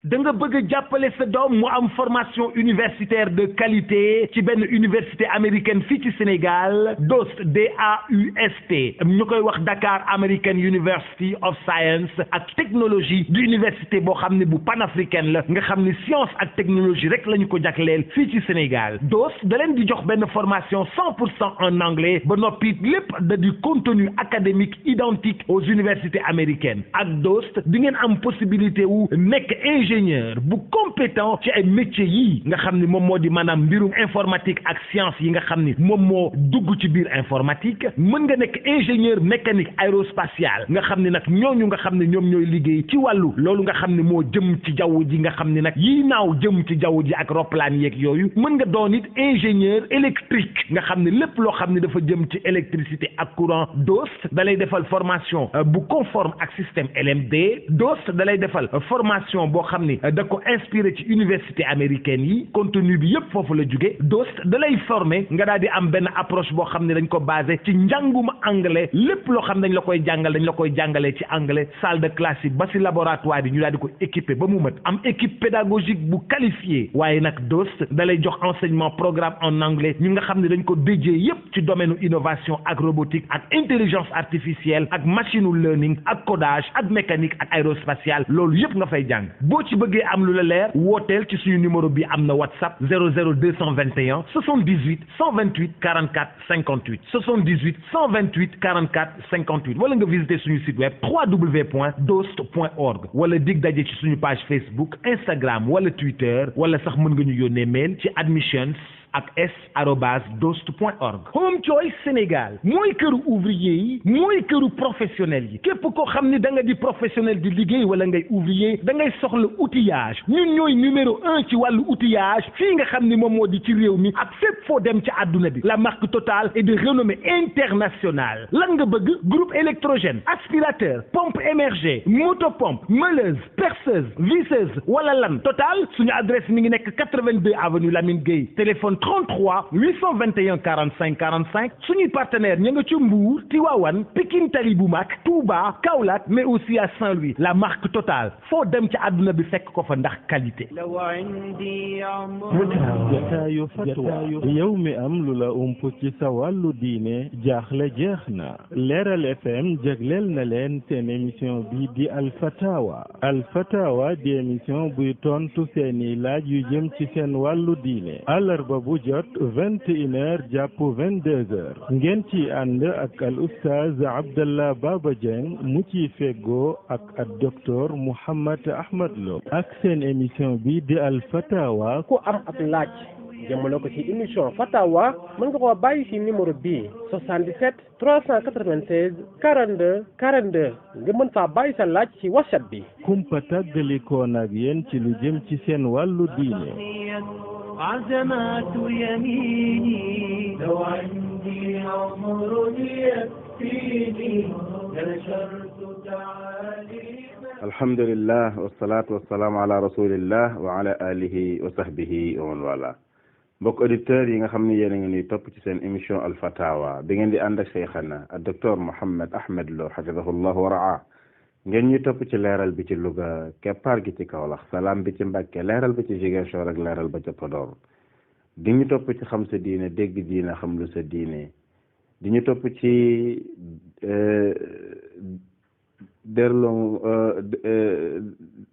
da nga bëgg a jàppale sa doom mu am formation universitaire de qualité ci benn université américaine fii ci Sénégal DOST DAUST ñu koy wax Dakar American University of Science ak technologie du université boo xam ne bu panafricaine la nga xam ne science ak technologie rek la ñu ko jagleel fii ci Sénégal DOST da leen di jox benn formation 100% en anglais ba noppi lépp da di contenu académique identique aux universités américaines ak DOST di ngeen am possibilité wu nekk ingénieur bu compétent ci ay métiers yii nga xam ni moom moo di maanaam mbirum informatique ak science yi nga xam ni moom moo dugg ci biir informatique mën nga nekk ingénieur mécanique aérospatial nga xam ni nag ñooñu nga xam ne ñoom ñooy liggéey ci wàllu loolu nga xam ne moo jëm ci jaww ji nga xam ni nag yii naaw jëm ci jaww ji ak roplaan yeeg yooyu mën nga doon it ingénieur électrique nga xam ne lépp loo xam ne dafa jëm ci électricité ak courant DOST da lay defal formation bu conforme ak système LMD DOST da lay defal formation boo xam ni da ko inspiré ci université américaine yi contenu bi yëpp foofu la jóge DOST da lay former nga daal di am benn approche boo xam ne dañ ko basé ci njàngum anglais lépp loo xam ne dañ la koy jàngalee ci anglais salle de classe yi ba si laboratoire yi ñu daal di ko équipé ba mu mat am équipe pédagogique bu qualifiée waaye nag DOST da lay jox enseignement programme en anglais ñu nga xam ne dañ ko déjee yëpp ci domaine innovation ak robotique ak intelligence artificielle ak machine learning ak codage ak mécanique ak aérospatiale loolu yëpp nga fay jàng boo ci bëggee am lu la leer wooteel ci suñu numéro bi am na WhatsApp 00221 78 128 44 58 78 128 44 58 wala nga visiter suñu site web www.dost.org wala dig daje ci suñu page Facebook Instagram wala Twitter wala sax mën nga ñu yónnee mail ci admissions ak s@dost.org. Home Choice Sénégal mooy këru ouvrier yi mooy këru professionnel yi képp koo xam ni da nga di professionnel di liggéey wala ngay ouvrier da ngay soxla outillage ñun ñooy numéro 1 ci wàllu outillage fii nga xam ni moom moo di ci réew mi ak fépp foo dem ci àdduna bi la marque Total est de renommée internationale lan nga bëgg groupe électrogène aspirateur pompe émergée motopompe meuleuse perceuse visseuse wala lan Total suñu adresse mi ngi nekk 82 avenue Lamine Gueye téléphone 33 821 45 45 suñuy partenaire ña nga ci Mbour Tivaouane Pikine Tali bu mag Touba Kaolack mais aussi à Saint-Louis la marque Total foo dem ci àdduna bi fekk ko fa ndax qualité. jataayu fatwa yow mi am lu la ump ci sa wàllu diine jaaxle jeex na Leeral FM jagleel na leen seen émission bi di Alfatawa di émission buy tontu seeni laaj yu jëm ci seen wàllu diine àllarba bu jot 21h jàpp 22h ngeen ci ànd ak al oustaz Abdallah Baba Dieng mu ci feggoo ak docteur Mouhammad Ahmad Lo ak seen émission bi di al fatawa ku am ab laaj jëmale ko ci émission fatawa mën nga koo bàyyi ci numéro bii 77 396 42 42 nga mën faa bàyyi sa laaj ci WhatsApp bi kumpa tàggalikoon ak yéen ci lu jëm ci seen wàllu diine عزمات يميني لو عندي عمر يكفيني نشرت تعاليم الحمد لله والصلاة والسلام على رسول الله وعلى آله وصحبه ومن والاه mbokk auditeurs yi nga xam ne yéen a ngi ñuy topp ci seen émission Al Fatawa bi ngeen di ànd ak Cheikhana ak docteur Mouhammad Ahmad Lo hafidahullah wa raa ngeen ñuy topp ci leeral bi ci Louga keppaar gi ci Kaolack salaam bi ci Mbàkke leeral bi ci Ziguinchor ak leeral ba ca Podor di ñu topp ci xam sa diine dégg diine xam lu sa diine di ñu topp ci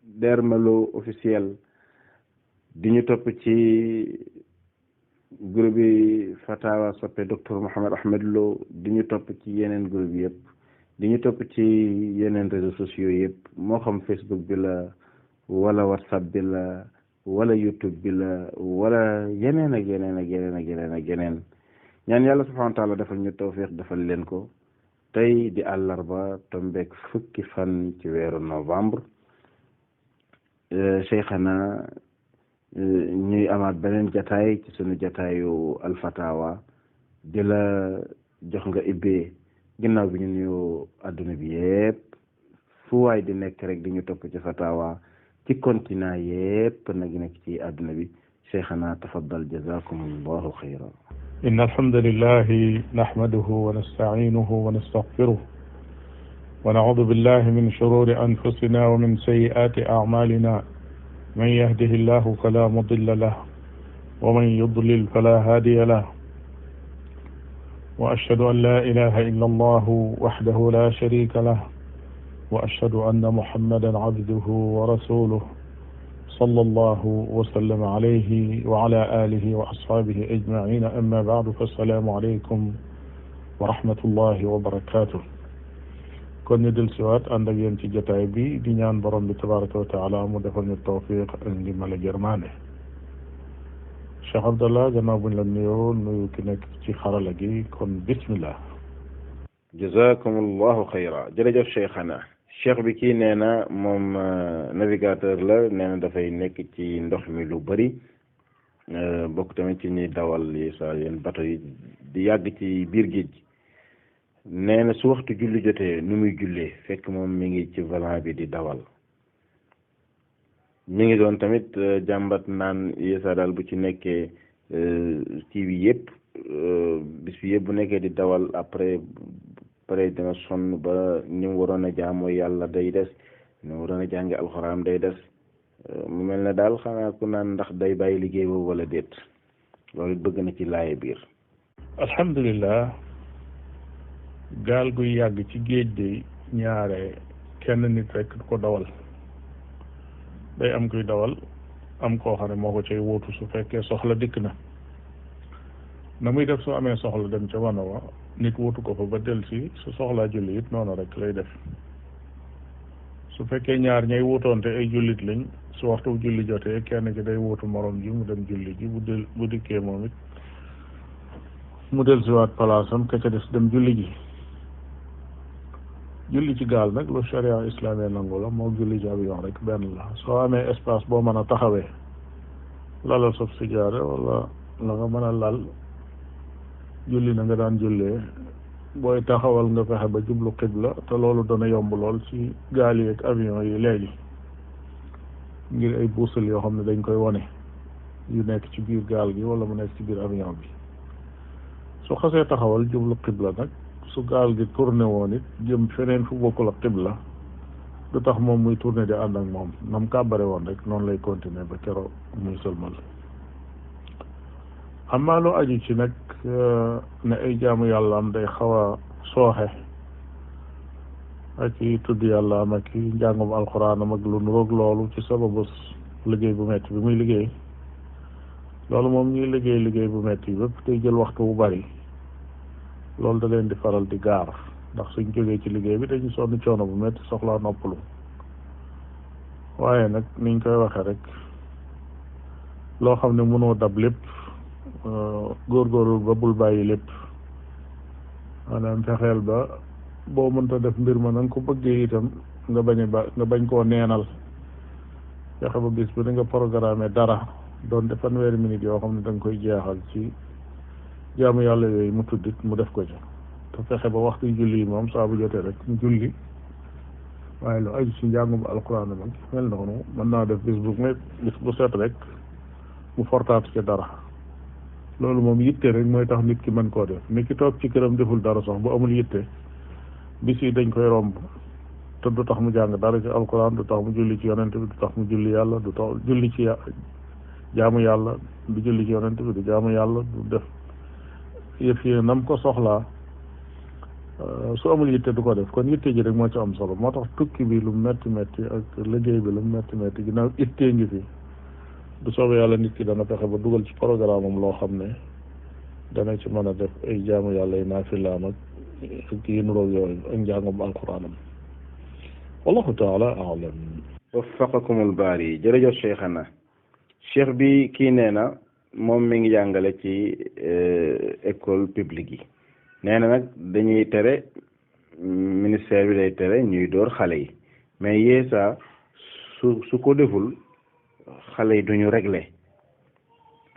Dermelo officiel di ñu topp ci groupe yi Fatawa soppe docteur Mouhammad Ahmad Lo di ñu topp ci yeneen groupe yëpp di ñu topp ci yeneen réseaux sociaux yëpp moo xam Facebook bi la wala WhatsApp bi la wala YouTube bi la wala yeneen ak yeneen ak yeneen ak yeneen ak yeneen ñaan yàlla subhanahu wa taala defal ñu tawfiq defal leen ko tey di àllarba tombeek fukki fan ci weeru novembre Cheikhana ñuy amaat beneen jataay ci sunu jataayu alfatawa di la jox nga ibbee ginnaaw bi ñu nuyu adduna bi yëpp fu waay di nekk rek di ñu topp ci fatawa ci continent yëpp nag nekk ci adduna bi Cheikhana tafaddal jazakumullahu xayran إن الحمد لله نحمده ونستعينه ونستغفره ونعوذ بالله من شرور أنفسنا ومن سيئات أعمالنا من يهده الله فلا مضل له ومن يضلل فلا هادي له وأشهد أن لا إله إلا الله وحده لا شريك له وأشهد أن محمدا عبده ورسوله صلى الله وسلم عليه وعلى آله وأصحابه أجمعين أما بعد فالسلام عليكم ورحمة الله وبركاته kon ñu del siwaat ànd ak yéen ci jotaay bi di ñaan borom bi tabaraka wa taala mu defal ñu tawfiq ak ndimbal ak yërmande Cheikh Abdallah gannaaw buñ la nuyoo nuyu ki nekk ci xarala gi kon bismillah jazakumullahu xayra jërëjëf cheikhana cheikh bi kii nee na moom navigateur la nee na dafay nekk ci ndox mi lu bëri bokk tamit ci ñuy dawal yi sa yéen bato yi di yàgg ci biir géej gi nee na su waxtu julli jotee nu muy jullee fekk moom mi ngi ci volant bi di dawal mi ngi doon tamit jàmbat naan yéesa daal bu ci nekkee kii bi yëpp bis bi yëpp bu nekkee di dawal après dina sonn ba ni mu waroon a jaamoo yàlla day des ni mu waroon a jàngi alxuraan day des mu mel ne daal xanaa ku naan ndax day bàyyi liggéey boobu wala déet loolu bëgg na ci laaye biir. alhamdulilah gaal guy yàgg ci géej de ñaare kenn nit rek du ko dawal day am kuy dawal am koo xam ne moo ko cay wóotu su fekkee soxla dikk na muy def su amee soxla dem ca wana wa nit wóotu ko fa ba delsi su soxlaa julli it noonu rek lay def su fekkee ñaar ñay wutoonte ay jullit lañ su waxtu julli jotee kenn ki day wutu morom ji mu dem julli ji bu dikkee moom it mu delsiwaat palaasam ka ca des dem julli ji julli ci gaal nag lu sharia islaamee nangu la moo julli ci avion rek benn la soo amee espace boo mën a taxawee lalal sof si jaare wala la nga mën a lal julli na nga daan jullee booy taxawal nga fexe ba jublu xibla te loolu dana yomb lool ci gaal yi ak avion yi léegi ngir ay buusal yoo xam ne dañ koy wone yu nekk ci biir gaal gi wala mu nekk ci biir avion bi su xasee taxawal jublu xibla nag su gaal gi tourné woon it jëm feneen fu bokkul ak xibla du tax moom muy tourné di ànd ak moom nam kàbbare woon rek noonu lay continuer ba keroog muy sëlmal amaa lu aju ci nag ne ay jaamu yàlla am day xaw a sooxe ak i tudd yàlla am ak i njàngum alxuraanam ak lu nuroog loolu ci sababu liggéey bu metti bi muy liggéey loolu moom ñuy liggéey bu metti yi bépp tey jël waxtu bu bari loolu da leen di faral di gaar ndax suñ jógee ci liggéey bi dañu sonn coono bu metti soxlaa noppalu waaye nag niñ koy waxee rek loo xam ne mënoo dab lépp góorgóorlu ba bul bàyyi lépp maanaam fexeel ba boo mënta def mbir ma na nga ko bëggee itam nga bañ koo neenal fexe ba bis bi da nga programme dara doonte fanweeri minute yoo xam ne da nga koy jeexal ci jaamu yàlla yooyu mu tuddit mu def ko ci te fexe ba waxtu julli yi moom saa bu jotee rek mu julli waaye lu aju ci njàngum alquran nag mel noonu mën naa def bis bu set rek mu fortaatu ci dara loolu moom yitte rek mooy tax nit ki mën koo def nit ki toog ci këram deful dara sax bu amul yitte bis yi dañ koy romb te du tax mu jàng dara ci alquran du tax mu julli ci yonent bi du tax mu julli yàlla du tax julli ci jaamu yàlla du julli ci yonent bi du jaamu yàlla du def yëf yi nam ko soxlaa su amul yitte du ko def kon yitte ji rek moo ci am solo moo tax tukki bi lu metti metti ak liggéey bi lu metti metti ginnaaw ittee ngi fi du soobee yàlla nit ki dana fexe ba dugal ci programme am loo xam ne dana ci mën a def ay jaamu yàlla yi naafilaam ak yi nuroog yooyu ak njàngum alquranam wallahu taala alam waffaqakumul baari jërëjëf cheikhana cheikh bi kii nee na moom mi ngi jàngale ci école publique yi nee na nag dañuy tere ministère bi day tere ñuy dóor xale yi mais yeesa su ko deful xale yi duñu réglé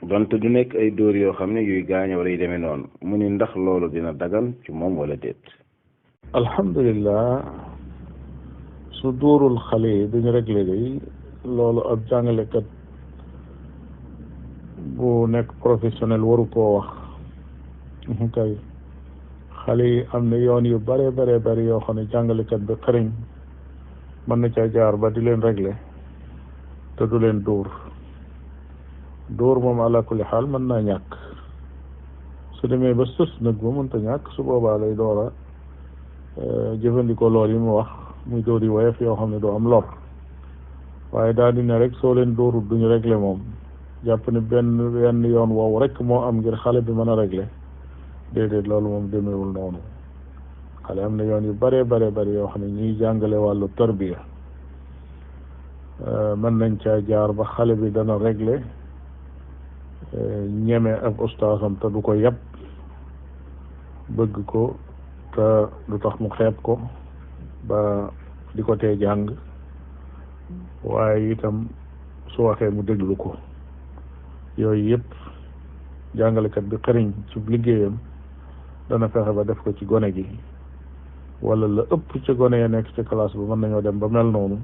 donte du nekk ay dóor yoo xam ne yuy gaaño wala yu demee noonu mu ni ndax loolu dina dagal ci moom wala déet. alhamdulilah su dóorul xale yi duñu réglé day loolu ab jàngalekat bu nekk professionnel waru koo wax kay xale yi am na yoon yu bare bare yoo xam ne jàngalekat bi xëriñ mën na caa jaar ba di leen réglé te du leen dóor moom ala kulli xaal mën naa ñàkk. su demee ba sës nag ba mënta ñàkk su boobaa lay door a jëfandikoo lool yi mu wax muy dóor yi woyof yoo xam ne du am lor waaye daal di ne rek soo leen dóorul duñu régler moom jàpp ne benn yoon woowu rek moo am ngir xale bi mën a régler déedéet loolu moom demeewul noonu. xale am na yoon yu bare yoo xam ne ñuy jàngale wàllu tarbiya mën nañ caa jaar ba xale bi dana régler ñeme ab ustaasam te du ko yab bëgg ko te du tax mu xeeb ko ba di ko tee jàng waaye itam su waxee mu déglu ko. yooyu yëpp jàngalekat bi xëriñ ci liggéeyam dana fexe ba def ko ci gone gi wala la ëpp ca gone ya nekk ci classe bi mën nañoo dem ba mel noonu.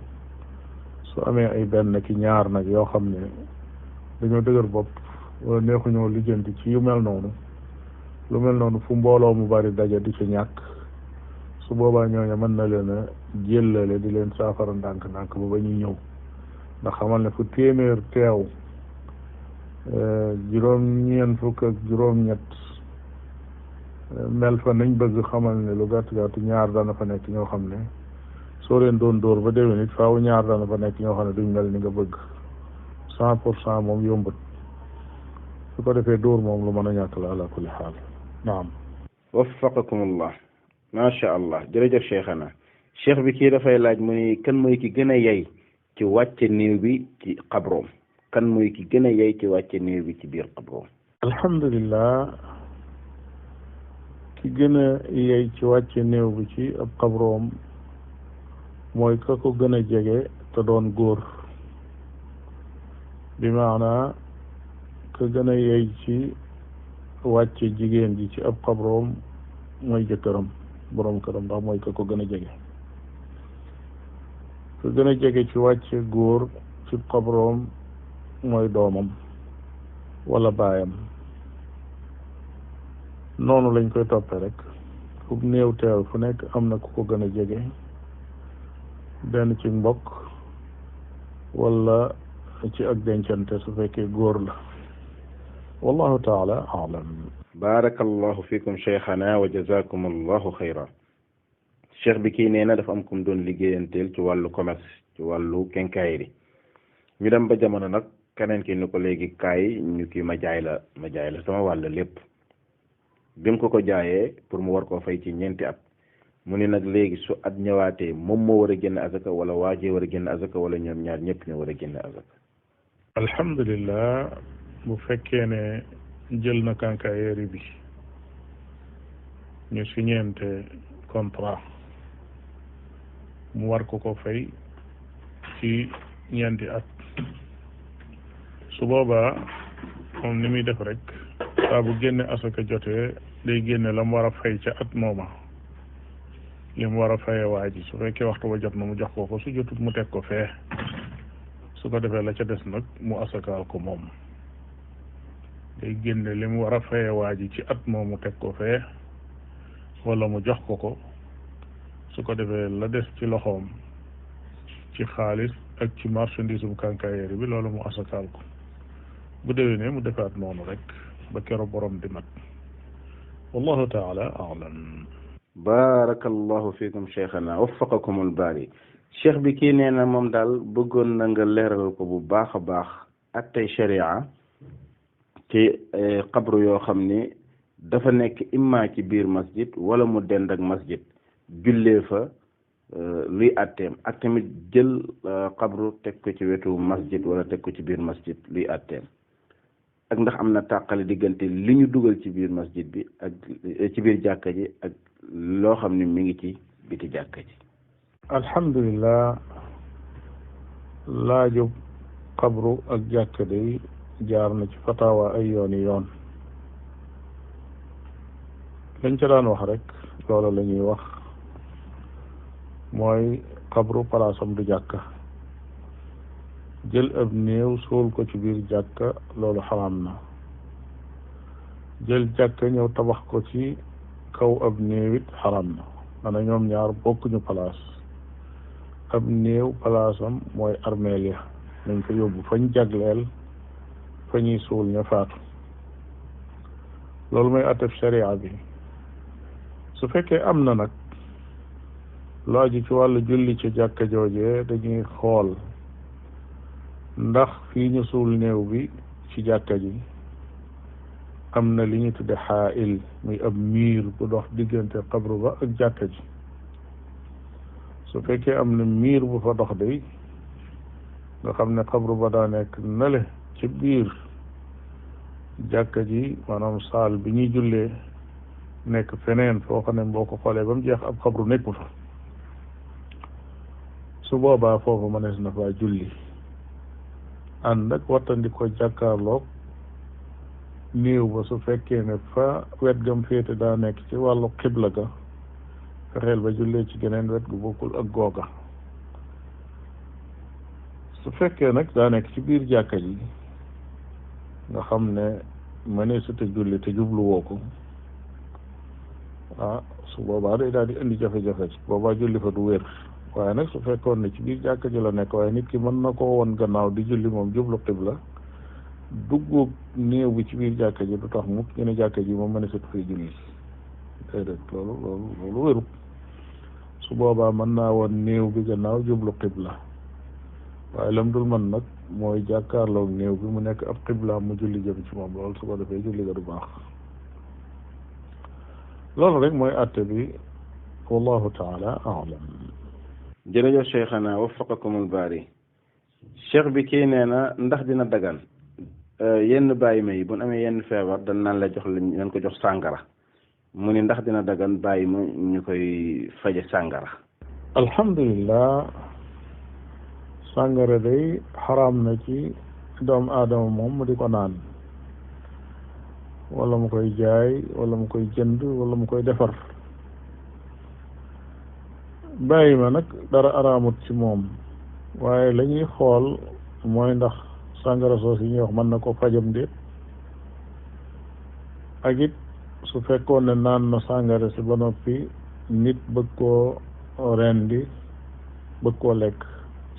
su amee ay benn ki ñaar nag yoo xam ne dañoo dëgër bopp wala neexuñoo lijjanti ci yu mel noonu lu mel noonu fu mbooloo mu bari daje di ci ñàkk su boobaa ñooñu mën na leen a jëllale di leen saafara ndànk-ndànk ba ñuy ñëw ndax xamal ne fu téeméer teew juróom-ñeent fukk ak juróom-ñett mel fa nañ bëgg xamal ne lu gàtt gàtt ñaar dana fa nekk ñoo xam ne soo leen doon dóor ba déwén it faaw ñaar dana fa nekk ñoo xam ne duñ mel ni nga bëgg 100% moom yombut su ko defee dóor moom lu mën a ñàkk la ala kulli xaal. naam. waffaqakumullah macha allah jërëjëf cheikhana. cheikh bi kii dafay laaj mu ni kan mooy ki gën a yey ci wàcce néew bi ci xabroom kan mooy ki gën a yey ci wàcce néew bi ci biir xabroom. alhamdulillah ki gën a yey ci wàcce néew bi ci ab xabroom mooy ka ko gën a jege te doon góor bi maanaa ka gën a yey ci wàcce jigéen ji ci ab xabroom mooy jëkkëram boroom këram ndax mooy ka ko gën a jege. ka gën a jege ci wàcce góor ci xabroom mooy doomam wala baayam noonu lañ koy toppee rek fu néew teew fu nekk am na ku ko gën a jege benn ci mbokk wala ci ak dencante su fekkee góor la wallahu taala alam. barakallahu fikum cheikhana wa jazakum allahu xayra. cheikh bi kii nee na dafa am kum doon liggéeyanteel ci wàllu commerce ci wàllu quincaillerie ñu dem ba jamono nag keneen ki ni ko léegi kaay ñu kii ma jaay la sama wàll lépp bi mu ko jaayee pour mu war koo fay ci 4 at mu ni nag léegi su at ñëwaatee moom moo war a génn azaka wala waajee war a génn azaka wala ñoom ñaar ñëpp ñoo war a génn azaka. alhamdulillah bu fekkee ne jël na quincaillerie bi ñu siñeente contrat mu war ko fay ci 4 at su boobaa moom ni muy def rek saa bu génne asaka jotee day génne la mu war a fay ca at mooma li mu war a fayee waa ji su fekkee waxtu ba jot na mu jox ko su jotut mu teg ko fee su ko defee la ca des nag mu asakaal ko moom day génne li mu war a fayee waa ji ci at moom mu teg ko fee wala mu jox ko su ko defee la des ci loxoom ci xaalis ak ci marchandise bu quincaillerie bi loolu mu asakaal ko bu déwénee mu defaat noonu rek ba keroog borom di mat wallahu taala alam. barakallahu fikum cheikhana waffaqakum albaari. cheikh bi kii nee na moom daal bëggoon na nga leeral ko bu baax a baax ak tey sharia ci xabru yoo xam ni dafa nekk imma ci biir masjid wala mu dend ak masjid jullee fa luy atteem ak tamit jël xabru teg ko ci wetu masjid wala teg ko ci biir masjid luy atteem ak ndax am na tàqale diggante li ñu dugal ci biir masjid bi ak ci biir jàkka ji ak loo xam ne mi ngi ci biti jàkka ji. alhamdulillah laajub xabru ak jàkka day jaar na ci fatawa ay yoon lañ ca daan wax rek loola la ñuy wax mooy xabru palaasam du jàkka jël ab néew suul ko ci biir jàkka loolu xaraam na jël jàkka ñëw tabax ko ci kaw ab néew it xaraam na maanaam ñoom ñaar bokkuñu palaas ab néew palaasam mooy armeel ya nañ ko yóbbu fañ jagleel fa ñuy suul ña faatu loolu mooy atteb sharia bi su fekkee am na nag lu aju ci wàllu julli ci jàkka jooje dañuy xool ndax fii ñu suul néew bi ci jàkka ji am na li ñu tudde xaa'il muy ab miir bu dox diggante xabru ba ak jàkka ji su fekkee am na miir bu fa dox day nga xam ne xabru ba daa nekk nale ci biir jàkka ji maanaam saal bi ñuy jullee nekk feneen foo xam ne boo ko xoolee ba mu jeex ab xabru nekku fa su boobaa foofu mënees na faa julli ànd ak wattandi ko jàkkaarloog néew ba su fekkee ne fa wet gam féete daa nekk ci wàllu xibla ga fexeel ba jullee ci geneen wet gu bokkul ak googa su fekkee nag daa nekk ci biir jàkka ji nga xam ne mëneesut a julli te jubluwoo ko su boobaa day daal di indi jafe-jafe boobaa julli fa du wér waaye nag su fekkoon ne ci biir jàkka ji la nekk waaye nit ki mën na koo woon gannaaw di julli moom jublu xibla duggu néew bi ci biir jàkka ji du tax mukk ñu ne jàkka ji moom mëneesut fay julli déedéet loolu wérut su boobaa mën naa woon néew bi gannaaw jublu xibla waaye lam dul man nag mooy jàkkaarloog néew bi mu nekk ab xibla mu julli jëm ci moom loolu su ko defee julli ga du baax loolu rek mooy àtte bi wallahu taala aalam. jërëjëf cheikhana waffaqakumul baari cheikh bi kii nee na ndax dina dagan yenn bàyyi ma yi bu nu amee yenn feebar dañ naan la jox lañ ko jox sàngara mu ni ndax dina dagan bàyyi ma ñu koy faje sàngara. alhamdulillah sàngara day xaraam na ci doomu aadama moom mu di ko naan wala mu koy jaay wala mu koy jënd wala mu koy defar bàyyi ma nag dara araamut ci moom waaye la ñuy xool mooy ndax sàngara soos yi ñuy wax mën na ko fajam déet ak it su fekkoon ne naan na sàngara si ba noppi nit bëgg koo rendi bëgg koo lekk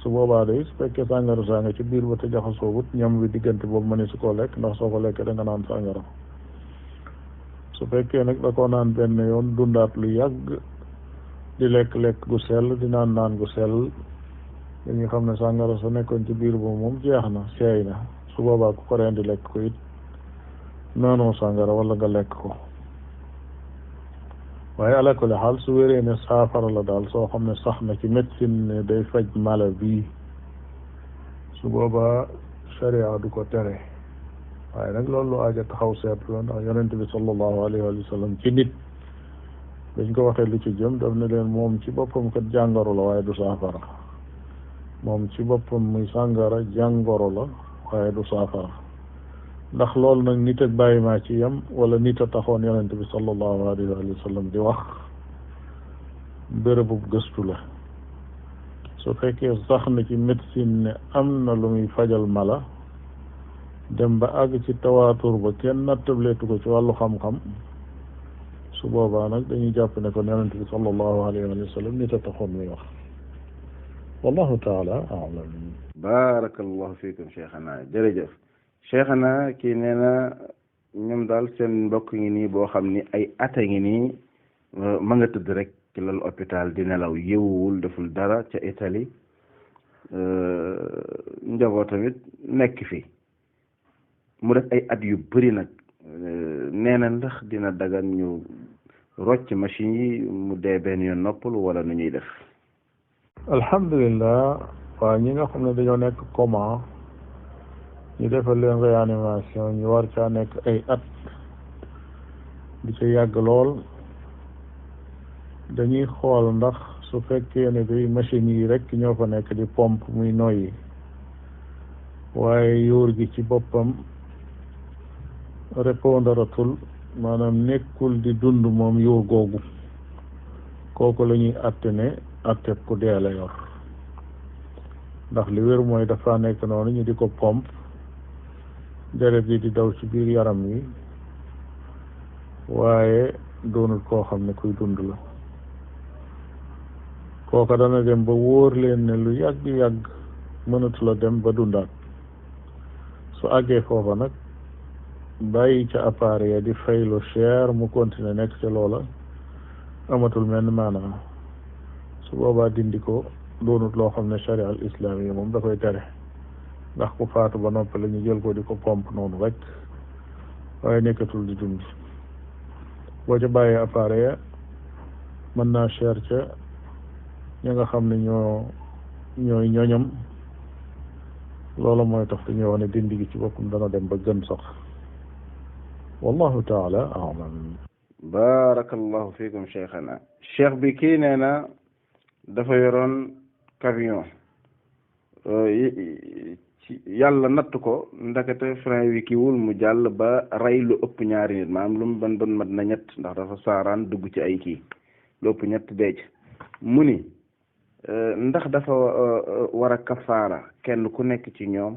su boobaa day su fekkee sàngara saa nga ci biir ba te jaxasoo wut ñam wi diggante boobu mëne su koo lekk ndax soo ko lekkee da nga naan sàngara su fekkee nag da koo naan benn yoon dundaat lu yàgg di lekk gu sell di naan gu sell dañuy xam ne sàngara sa nekkoon ci biir boobu moom jeex na seey na su boobaa ku ko rendi lekk ko it naanoo sàngara wala nga lekk ko waaye ala kulli xaal su wéree ne saafara la daal soo xam ne sax na ci médecine ne day faj mala bii su boobaa sharia du ko tere waaye nag loolu lu aaja taxaw seetlu ndax yonent bi sallallahu alayhi wa sallam ci nit dañ ko waxee lu ci jëm daf ne leen moom ci boppam kat jàngoro la waaye du saafara moom ci boppam muy sàngara jàngoro la waaye du saafara ndax loolu nag nit ak bàyyi maa ci yem wala nit a taxoon yonent bi sallallahu alayhi wa sallam di wax bérébub gëstu la su fekkee sax na ci médecine ne am na lu muy fajal mala dem ba àgg ci tawaatur ba kenn nattableetu ko ci wàllu xam-xam su boobaa nag dañuy jàpp ne ko yonent bi sallallahu alayhi wa sallam nit a taxoon muy wax wallahu taala aalam. barakallahu fiikum cheikhana jërëjëf cheikhana kii nee na ñoom daal seen mbokk ngi nii boo xam ni ay ata ngi nii ma nga tëdd rek ci lal hôpital di nelaw yëwuwul deful dara ca Italie njaboot tamit nekk fi mu def ay at yu bëri nag nee na ndax dina dagan ñu rocc machine yi mu dee benn yoon noppalu wala nu ñuy def. alhamdulillah waaw ñi nga xam ne dañoo nekk coma ñu defal leen réanimation ñu war caa nekk ay at di ca yàgg lool dañuy xool ndax su fekkee ne day machine yi rek ñoo fa nekk di pompe muy noyyi waaye yóor gi ci boppam répondaratul maanaam nekkul di dund moom yóor googu kooku la ñuy atte ne atteb ku dee la yor ndax li wér mooy dafa nekk noonu ñu di ko pompe deret yi di daw ci biir yaram wi waaye doonul koo xam ne kuy dund la kooka dana dem ba wóor leen ne lu yàgg-yàgg mënatu la dem ba dundaat su àggee foofa nag bàyyi ca appareil ya di fay lu cher mu continuer nekk ca loola amatul menn maanaam su boobaa dindi ko doonut loo xam ne sharia al islaami moom da koy tere ndax ku faatu ba noppi la ñu jël ko di ko pompe noonu rek waaye nekkatul di dund boo ca bàyyee appareil ya mën naa cher ca ña nga xam ne ñooy ñoñam loola mooy tax dañuy wax ne dindi gi ci boppam dana dem ba gën sax wallahu taala alam. barakallahu fiikum cheikhana. cheikh bi kii nee na dafa yoroon camion yàlla natt ko ndakate frein wi kiwul mu jàll ba rey lu ëpp ñaari nit maanaam lu mu ban mat na ñett ndax dafa saaraan dugg ci ay kii lu ëpp ñett deec mu ni ndax dafa war a kafaara kenn ku nekk ci ñoom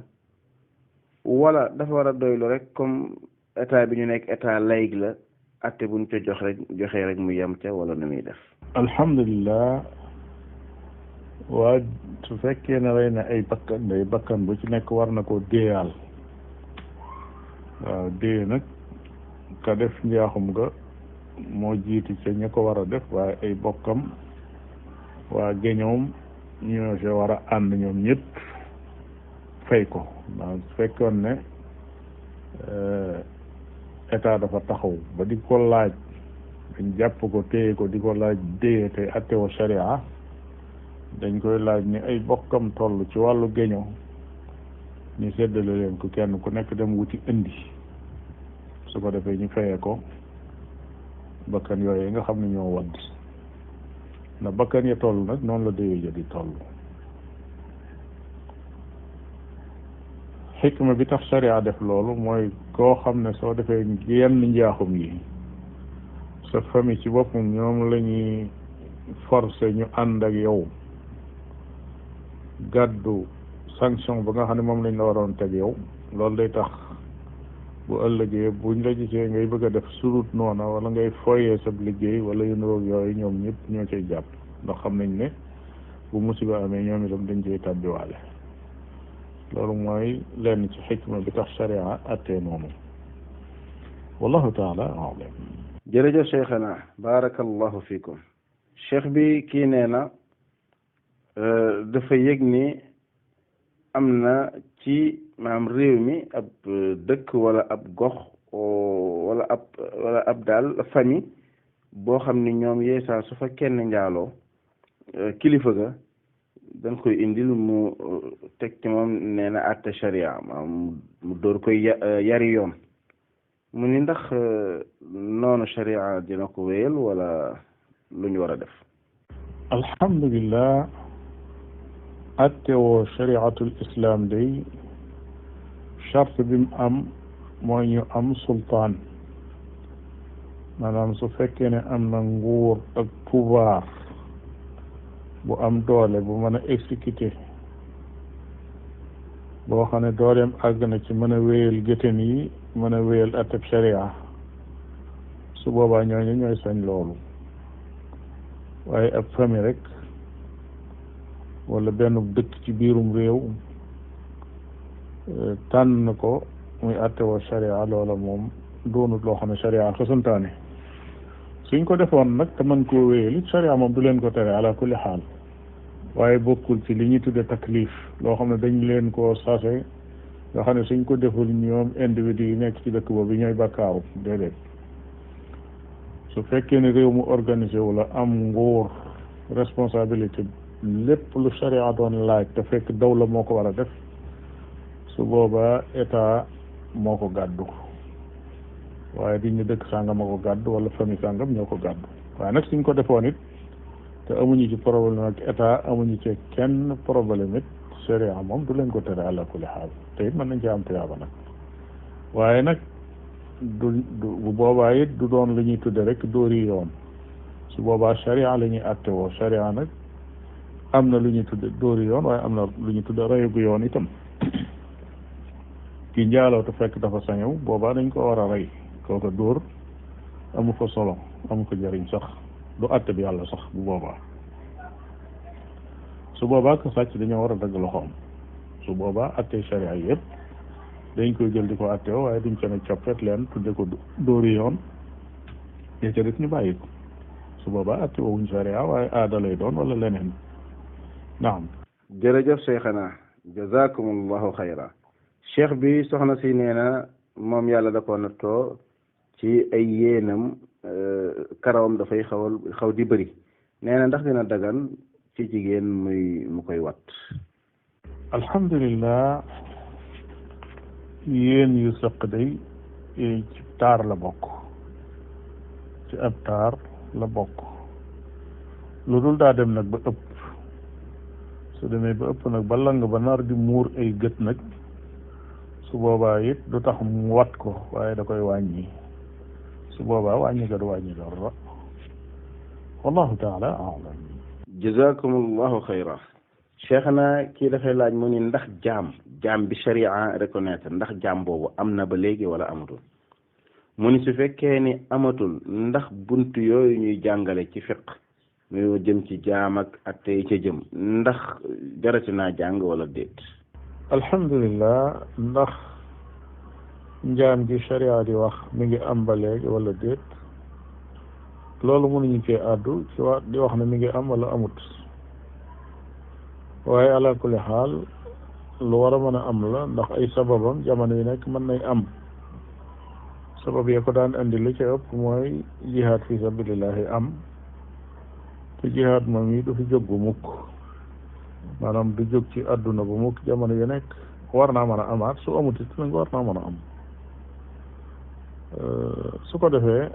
wala dafa war a doylu rek comme état bi ñu nekk état laïque la atte buñ ca joxee rek mu yem ca wala nu muy def. alhamdulilah waa su fekkee ne rey na ay bakkan bu ci nekk war na koo déeyaal waaw déye nag ka def njaaxum nga moo jiitu ca ña ko war a def waaye ay bokkam waa géñoom ñoo ca war a ànd ñoom ñëpp fay ko waaw su fekkoon ne état dafa taxaw ba di ko laaj dañ jàpp ko téye ko di ko laaj déye te attewoo sharia dañ koy laaj ni ay bokkam toll ci wàllu géño ñu séddale leen ko kenn ku nekk dem wuti indi su ko defee ñu fayee ko bakkan yooyu nga xam ne ñoo wadd na bakkan ya toll nag noonu la déye ja di toll. xikma bi tax sharia def loolu mooy koo xam ne soo defee yenn njaaxum yi sa famille ci boppam ñoom la ñuy forcer ñu ànd ak yow gàddu sanction ba nga xam ne moom lañ la waroon teg yow loolu day tax bu ëllëgee buñ la gisee ngay bëgg a def surut noona wala ngay foyee sa liggéey wala yu niroog yooyu ñoom ñëpp ñoo cay jàpp ndax xam nañ ne bu musiba amee ñoom itam dañ cay tàbbiwaale loolu mooy lenn ci xikma bi tax sharia attee noonu wallahu taala alam. jërëjëf cheikhana barakallahu fikum. cheikh bi kii nee na dafa yëg ni am na ci maanaam réew mi ab dëkk wala ab gox wala ab daal famille boo xam ni ñoom yeesaa su fa kenn njaaloo kilifa ga dañ koy indil mu teg ci moom nee na àtte sharia maanaam mu door koy yari yoon mu ni ndax noonu sharia dina ko wéyal wala lu ñu war a def. alhamdulillah atte woo shariatul islam day charte bi mu am mooy ñu am sultaan maanaam su fekkee ne am na nguur ak pouvoir bu am doole bu mën a exécuter boo xam ne dooleem àgg na ci mën a wéyal gétén yi mën a wéyal atteb sharia su boobaa ñooñu ñooy sañ loolu waaye ab famille rek wala benn dëkk ci biirum réew tànn ko muy attewoo sharia loola moom doonut loo xam ne sharia xasantaane suñ ko defoon nag te mën koo wéyal it sharia moom du leen ko tere ala kulli xaal waaye bokkul ci li ñuy tudde taklif loo xam ne dañ leen koo sase nga xam ne suñ ko deful ñoom individu yi nekk ci dëkk boobu ñooy bakkaaru déedéet su fekkee ne réew mu organisé wu la am nguur responsabilité lépp lu sharia doon laaj te fekk dawla moo ko war a def su boobaa état moo ko gàddu waaye di ñu dëkk sàngam moo ko gàddu wala famille sàngam ñoo ko gàddu waaye nag suñ ko defoon it te amuñu ci problème ak état amuñu ci kenn problème it sharia moom du leen ko tere àla kulli xaal te it mën nañ ci am tiyaaba nag waaye nag du bu boobaa it du doon lu ñuy tudde rek dóori yoon su boobaa sharia la ñuy àtte woo sharia nag am na lu ñuy tudde dóori yoon waaye am na lu ñuy tudde reyu yoon itam ki njaaloo te fekk dafa sañew boobaa dañ ko war a rey kooka dóor amu ko solo amu ko jëriñ sax du àtte bi yàlla sax bu boobaa su boobaa ko sàcc dañoo war a dagg loxoom su boobaa attee sharia yëpp dañ koy jël di ko attewoo waaye duñ ca ne coppet leen tudde ko dóori yoon ya ca def ñu bàyyi ko su boobaa attewoo wuñ sharia waaye aada lay doon wala leneen naam. jërëjëf Cheikhana jazakumullahu xayra. cheikh bi soxna si nee na moom yàlla da ko nattoo ci ay yéenam karawam dafay xaw di bëri nee na ndax dina dagan ci jigéen mu koy wat. alhamdulillah yéen yu sëq day ci taar la bokk ci ab taar la bokk lu dul daa dem nag ba ëpp su demee ba ëpp nag ba lang ba nar di muur ay gët nag su boobaa it du tax mu wat ko waaye da koy wàññi su boobaa wàññi ga du wàññi dara wallahu taala alam. jazakumullahu xayra. Cheikhna kii dafay laaj mu ni ndax jaam bi sharia reconnaître ndax jaam boobu am na ba léegi wala amatul mu ni su fekkee ni amatul ndax bunt yooyu ñuy jàngale ci fiq muy jëm ci jaam ak atte yi ca jëm ndax jarati naa jàng wala déet. alhamdulillah ndax njaam gi sharia di wax mi ngi am ba léegi wala déet loolu mënuñu cee àddu ci di wax ne mi ngi am wala amut waaye ala kulli xaal lu war a mën a am la ndax ay sababam jamono yi nekk mën nay am sabab ya ko daan indi li ci ëpp mooy jihaad fi sabilillahi am te jihaad moom yi du fi jóg bu mukk maanaam du jóg ci àdduna bu mukk jamono yu nekk war naa mën a amaat su amut it nag war naa mën a am su ko defee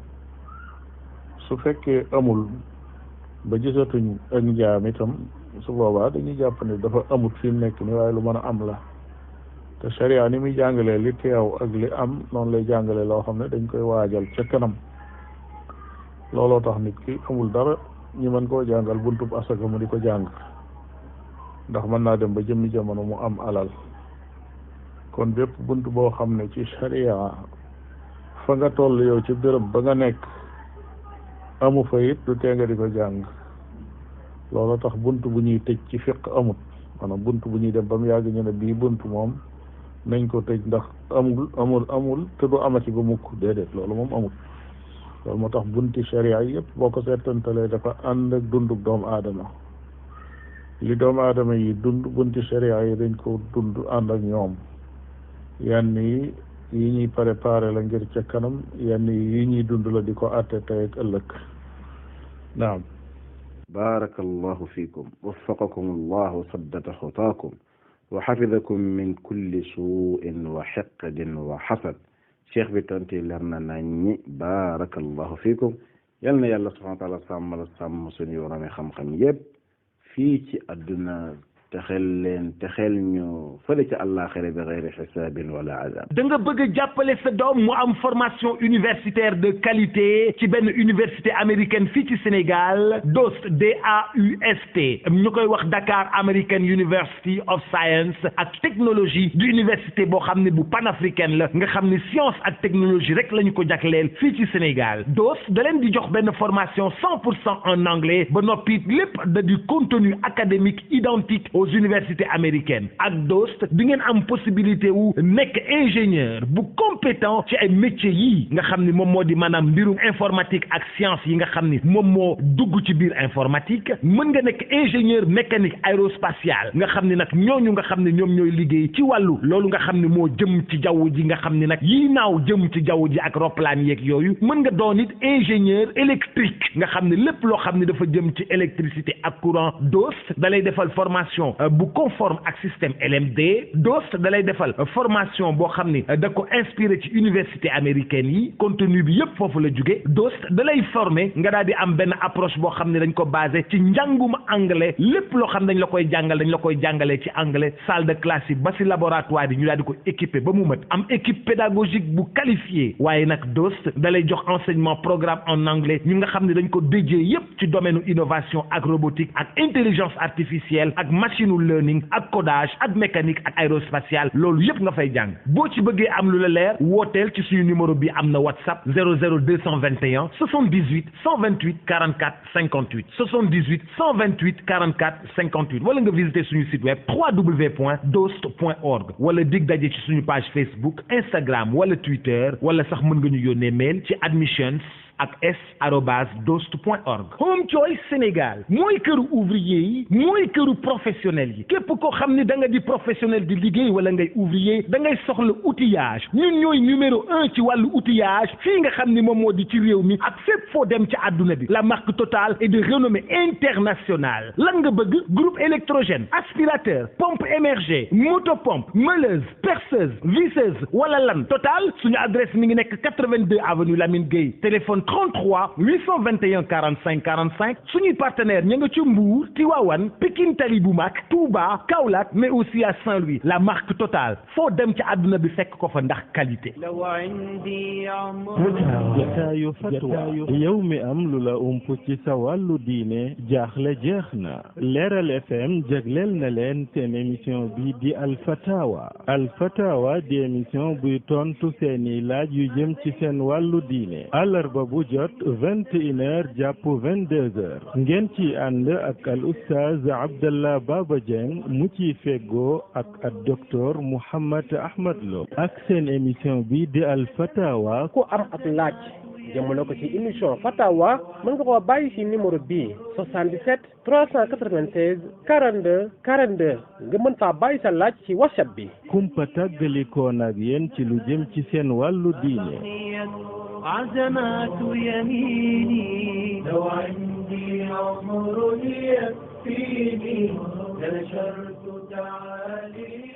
su fekkee amul ba gisatuñ ak njaam itam su boobaa dañuy jàpp ne dafa amut fi mu nekk ni waaye lu mën a am la te sharia ni muy jàngalee li teew ak li am noonu lay jàngale loo xam ne dañ koy waajal ca kanam looloo tax nit ki amul dara ñu mën koo jàngal buntub asaka mu di ko jàng ndax mën naa dem ba jëmmi jamono mu am alal kon bépp bunt boo xam ne ci sharia fa nga toll yow ci béréb ba nga nekk amu fa it du tee nga di ko jàng loolu tax bunt bu ñuy tëj ci fiq amut maanaam bunt bu ñuy dem ba mu yàgg ñu ne bii bunt moom nañ ko tëj ndax amul te du amati ba mukk déedéet loolu moom amut loolu moo tax bunti sharia yëpp boo ko seetantalee dafa ànd ak dunduk doomu aadama li doomu aadama yi dund bunti sharia yi dañ ko dund ànd ak ñoom yenn yi ñuy préparé la ngir ca kanam yenn yi ñuy dund la di ko àtte tey ak ëllëg naam. barakallahu fiikum waffaqakum allah wa saddata xutaakum wa xafidakum min kulli suu'in wa xiqdin wa xasad. cheikh bi tonti leer na nañ ñi barakallahu fiikum yal na yàlla subhanahu wa taala sàmmal sàmm suñu yorome xam-xam yépp fii ci àdduna texel ñu fële ca àllaaxira bi xayri xisaabin wala azab. da nga bëgg a jàppale sa doom mu am formation universitaire de qualité ci benn université américaine fii ci Sénégal DOST DAUST ñu koy wax Dakar American University of Science ak technologie du université boo xam ne bu panafricaine la nga xam ne science ak technologie rek la ñu ko jagleel fii ci Sénégal DOST da leen di jox benn formation 100% en anglais ba noppi lépp da di contenu académique identique aux universités américaines ak DOST di ngeen am possibilité wu nekk ingénieur bu compétent ci ay métiers yii nga xam ni moom moo di maanaam mbirum informatique ak science yi nga xam ni moom moo dugg ci biir informatique mën nga nekk ingénieur mécanique aérospatial nga xam ni nag ñooñu nga xam ne ñoom ñooy liggéey ci wàllu loolu nga xam ne moo jëm ci jaww ji nga xam ni nag yii naaw jëm ci jaww ji ak roplaan yeeg yooyu mën nga doon it ingénieur électrique nga xam ne lépp loo xam ne dafa jëm ci électricité ak courant DOST da lay defal formation bu conforme ak système LMD DOST da lay defal formation boo xam ni da ko inspiré ci université américaine yi contenu bi yépp foofu la jóge DOST da lay formé nga daal di am benn approche boo xam ne dañ ko basé ci njàngum anglais lépp loo xam dañ la koy jàngalee ci anglais salle de classe yi ba si laboratoire yi ñu daal di ko équipé ba mu mat am équipe pédagogique bu qualifiée waaye nag DOST da lay jox enseignement programme en anglais ñu nga xam ne dañ ko dédié yépp ci domaine innovation ak robotique ak intelligence artificielle ak machine machine learning ak codage ak mécanique ak aérospatiale loolu yëpp nga fay jàng boo ci bëggee am lu la leer wooteel ci suñu numéro bi am na WhatsApp 00221 78 128 44 58 78 128 44 58 wala nga visiter suñu site web www.dost.org wala dig daje ci suñu page Facebook Instagram wala Twitter wala sax mën nga ñu yónnee mail ci admissions ak s@dost.org. Home Choice Sénégal mooy këru ouvrier yi mooy këru professionnel yi képp koo xam ne da nga di professionnel di liggéey wala ngay ouvrier da ngay soxla outillage ñun ñooy numéro 1 ci wàllu outillage fii nga xam ni moom moo di ci réew mi ak fépp foo dem ci àdduna bi la marque Total est de renommée internationale lan nga bëgg groupe électrogène aspirateur pompe émergée motopompe meuleuse perceuse visseuse wala lan Total suñu adresse mi ngi nekk 82 avenue Lamine Gueye téléphone 33 821 45 45 suñuy partenaire ña nga ci Mbour Tivaouane Pikine Tali bu mag Touba Kaolack mais aussi à Saint-Louis la marque Total foo dem ci àdduna bi fekk ko fa ndax qualité. jataayu fatwa yow mi am lu la ump ci sa wàllu diine jaaxle jeex na Leeral FM jagleel na leen seen émission bi di Alfatawa di émission buy tontu seeni laaj yu jëm ci seen wàllu diine àllarba bu jot 21h jàpp 22h ngeen ci ànd ak al oustaz Abdallah Baba Dieng mu ci feggoo ak docteur Mouhammad Ahmad Lo ak seen émission bi di al fatawa ku am ak laaj jëmale ko ci émission fatawa mën nga koo bàyyi ci numéro bii 77 396 42 42 nga mën faa bàyyi sa laaj ci WhatsApp bi kumpa tàggalikoon ak yéen ci lu jëm ci seen wàllu diine عزمات يميني لو عندي عمر يكفيني لنشرت تعاليم